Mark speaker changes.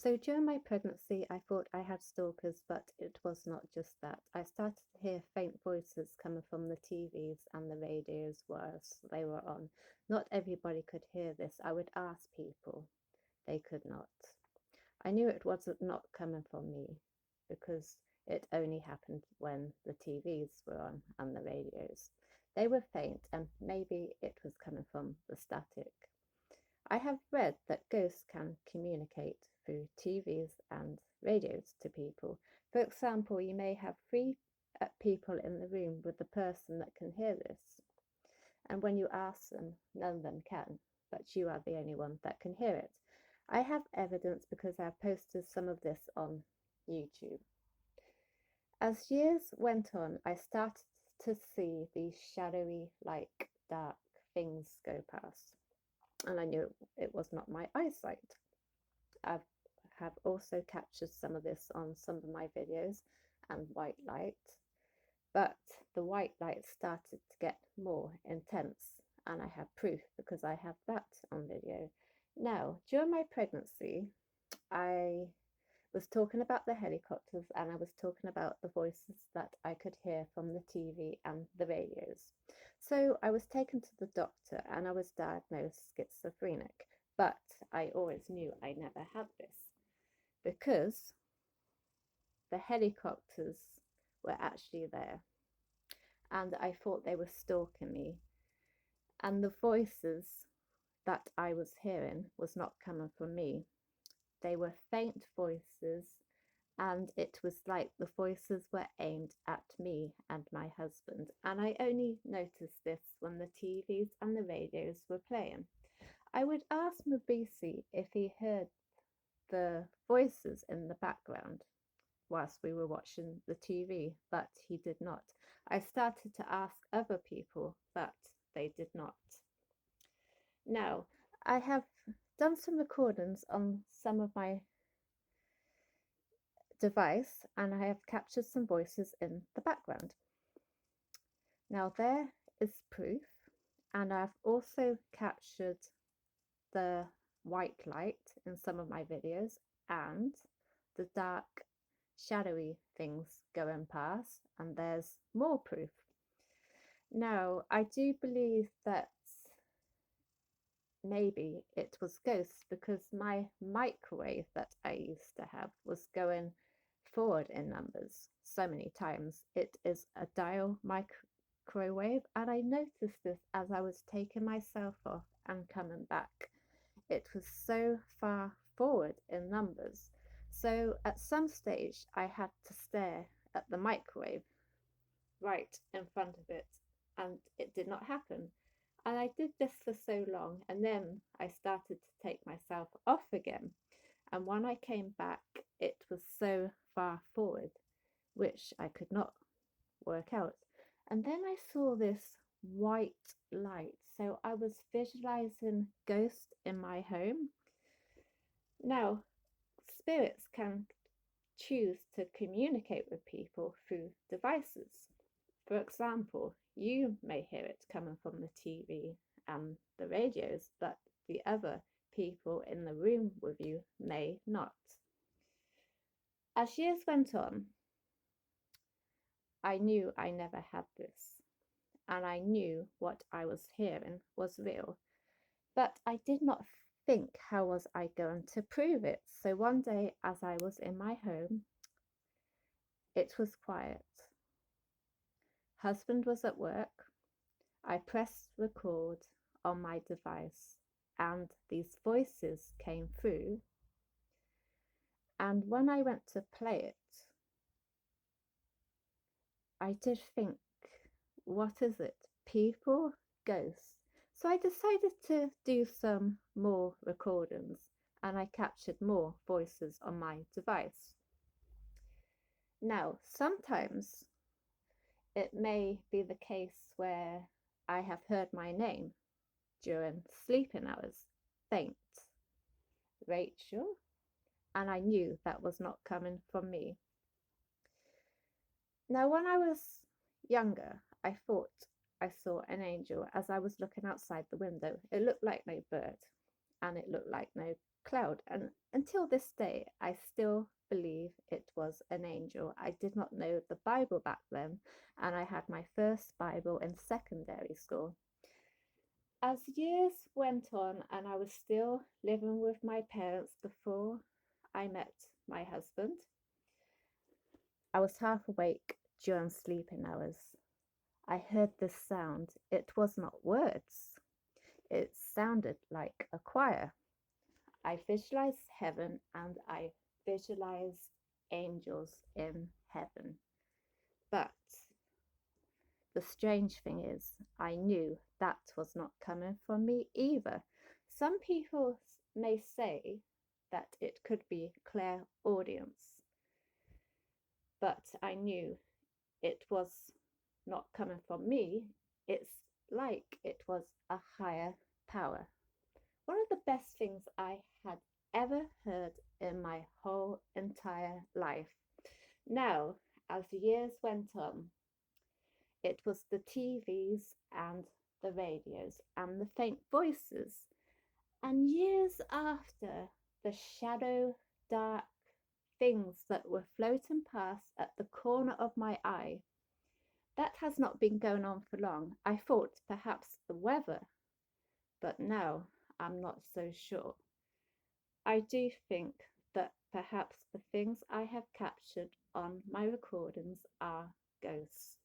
Speaker 1: So during my pregnancy, I thought I had stalkers, but it was not just that. I started to hear faint voices coming from the TVs and the radios whilst they were on. Not everybody could hear this. I would ask people, they could not. I knew it wasn't not coming from me because it only happened when the TVs were on and the radios. They were faint, and maybe it was coming from the static. I have read that ghosts can communicate through TVs and radios to people. For example, you may have three people in the room with the person that can hear this, and when you ask them, none of them can, but you are the only one that can hear it. I have evidence because I've posted some of this on YouTube. As years went on, I started to see these shadowy, like dark things go past, and I knew it was not my eyesight. I have also captured some of this on some of my videos and white light, but the white light started to get more intense, and I have proof because I have that on video. Now, during my pregnancy, I was talking about the helicopters and I was talking about the voices that I could hear from the TV and the radios. So I was taken to the doctor and I was diagnosed schizophrenic, but I always knew I never had this because the helicopters were actually there and I thought they were stalking me, and the voices that I was hearing was not coming from me. They were faint voices, and it was like the voices were aimed at me and my husband. And I only noticed this when the TVs and the radios were playing. I would ask Mabisi if he heard the voices in the background whilst we were watching the TV, but he did not. I started to ask other people, but they did not. Now, I have done some recordings on some of my device and I have captured some voices in the background. Now there is proof, and I've also captured the white light in some of my videos and the dark shadowy things going past, and there's more proof. Now I do believe that maybe it was ghosts because my microwave that I used to have was going forward in numbers so many times. It is a dial microwave, and I noticed this as I was taking myself off and coming back. It was so far forward in numbers. So at some stage, I had to stare at the microwave right in front of it, and it did not happen. And I did this for so long, and then I started to take myself off again. And when I came back, it was so far forward, which I could not work out. And then I saw this white light. So I was visualizing ghosts in my home. Now, spirits can choose to communicate with people through devices. For example, you may hear it coming from the TV and the radios, but the other people in the room with you may not. As years went on, I knew I never had this, and I knew what I was hearing was real, but I did not think how was I going to prove it. So one day, as I was in my home, it was quiet. Husband was at work. I pressed record on my device and these voices came through. And when I went to play it, I did think, what is it? People? Ghosts? So I decided to do some more recordings and I captured more voices on my device. Now, sometimes it may be the case where I have heard my name during sleeping hours, faint, Rachel, and I knew that was not coming from me. Now, when I was younger, I thought I saw an angel as I was looking outside the window. It looked like no bird and it looked like no cloud. And until this day, I still believe it was an angel. I did not know the Bible back then, and I had my first Bible in secondary school. As years went on, and I was still living with my parents before I met my husband, I was half awake during sleeping hours. I heard this sound. It was not words, it sounded like a choir. I visualized heaven and I visualized angels in heaven. But the strange thing is, I knew that was not coming from me either. Some people may say that it could be clairaudience, but I knew it was not coming from me. It's like it was a higher power. One of the best things I had ever heard in my whole entire life. Now, as the years went on, it was the TVs and the radios and the faint voices. And years after, the shadow, dark things that were floating past at the corner of my eye. That has not been going on for long. I thought perhaps the weather, but now I'm not so sure. I do think that perhaps the things I have captured on my recordings are ghosts.